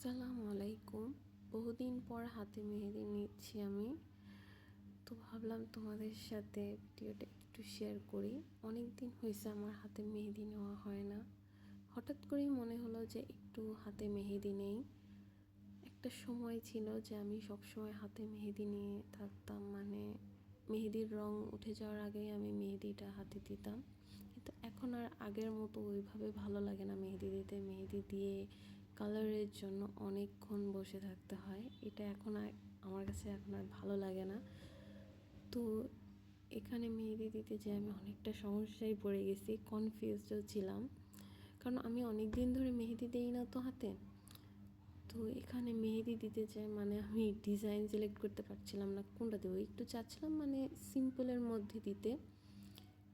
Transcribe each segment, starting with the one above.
আসসালামু আলাইকুম। বহুদিন পর হাতে মেহেদি নিচ্ছি আমি, তো ভাবলাম তোমাদের সাথে ভিডিওটা একটু শেয়ার করি। অনেক দিন হয়েছে আমার হাতে মেহেদি নেওয়া হয় না। হঠাৎ করেই মনে হলো যে একটু হাতে মেহেদি নেই। একটা সময় ছিল যে আমি সবসময় হাতে মেহেদি নিয়ে থাকতাম, মানে মেহেদির রং উঠে যাওয়ার আগেই আমি মেহেদিটা হাতে দিতাম। কিন্তু এখন আর আগের মতো ওইভাবে ভালো লাগে না মেহেদি দিতে। মেহেদি দিয়ে কালারের জন্য অনেকক্ষণ বসে থাকতে হয়, এটা এখন আর আমার কাছে এখন আর ভালো লাগে না। তো এখানে মেহেদি দিতে যেয়ে আমি অনেকটা সমস্যায় পড়ে গেছি, কনফিউজডও ছিলাম, কারণ আমি অনেক দিন ধরে মেহেদি দিই না তো হাতে। তো এখানে মেহেদি দিতে চাই, মানে আমি ডিজাইন সিলেক্ট করতে পারছিলাম না কোনটা দেবো। একটু চাচ্ছিলাম মানে সিম্পলের মধ্যে দিতে,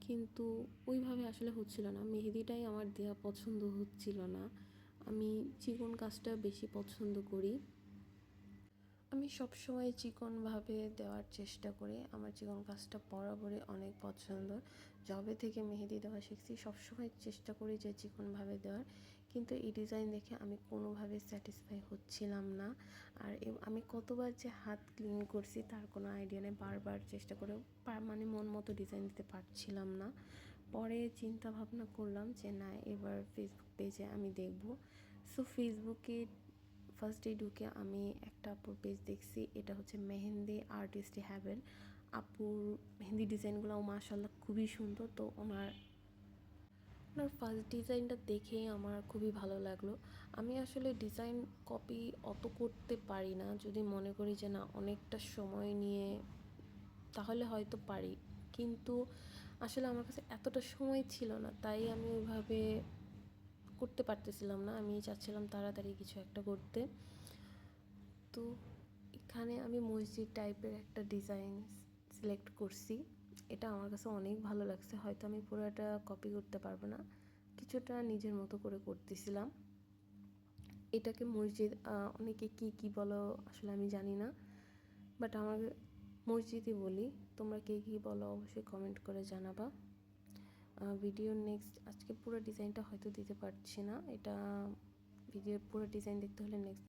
কিন্তু ওইভাবে আসলে হচ্ছিল না। মেহেদিটাই আমার দেওয়া পছন্দ হচ্ছিল না। আমি চিকন কাজটা বেশি পছন্দ করি। আমি সবসময় চিকনভাবে দেওয়ার চেষ্টা করি। আমার চিকন কাজটা বরাবরই অনেক পছন্দ। যবে থেকে মেহেদি দেওয়া শিখছি সবসময় চেষ্টা করি যে চিকনভাবে দেওয়ার, কিন্তু এই ডিজাইন দেখে আমি কোনোভাবে স্যাটিসফাই হচ্ছিলাম না। আর আমি কতবার যে হাত ক্লিন করছি তার কোনো আইডিয়া নেই। বারবার চেষ্টা করে মানে মন মতো ডিজাইন দিতে পারছিলাম না। পরে চিন্তা ভাবনা করলাম যে না, এবার ফেসবুক পেজে আমি দেখব। সো ফেসবুকে ফার্স্টে ঢুকে আমি একটা আপুর পেজ দেখছি, এটা হচ্ছে মেহেন্দি আর্টিস্ট হ্যাভেন। আপুর মেহেন্দি ডিজাইনগুলোও মাশাআল্লাহ খুবই সুন্দর। তো ওনার ফার্স্ট ডিজাইনটা দেখেই আমার খুবই ভালো লাগলো। আমি আসলে ডিজাইন কপি অত করতে পারি না, যদি মনে করি যে না অনেকটা সময় নিয়ে তাহলে হয়তো পারি, কিন্তু আসলে আমার কাছে এতটা সময় ছিল না, তাই আমি ওইভাবে করতে পারতেছিলাম না। আমি চাচ্ছিলাম তাড়াতাড়ি কিছু একটা করতে। তো এখানে আমি মসজিদ টাইপের একটা ডিজাইন সিলেক্ট করছি। এটা আমার কাছে অনেক ভালো লাগছে। হয়তো আমি পুরোটা কপি করতে পারবো না, কিছুটা নিজের মতো করে করতেছিলাম। এটাকে মসজিদ, অনেকে কি বলো আসলে আমি জানি না, বাট আমার মসজিদই বলি। তোমরা কে বলো অবশ্যই কমেন্ট করে জানাবা। ভিডিওর নেক্সট আজকে পুরো ডিজাইনটা হয়তো দিতে পারছি না, এটা ভিডিওর পুরো ডিজাইন দেখতে হলে নেক্সট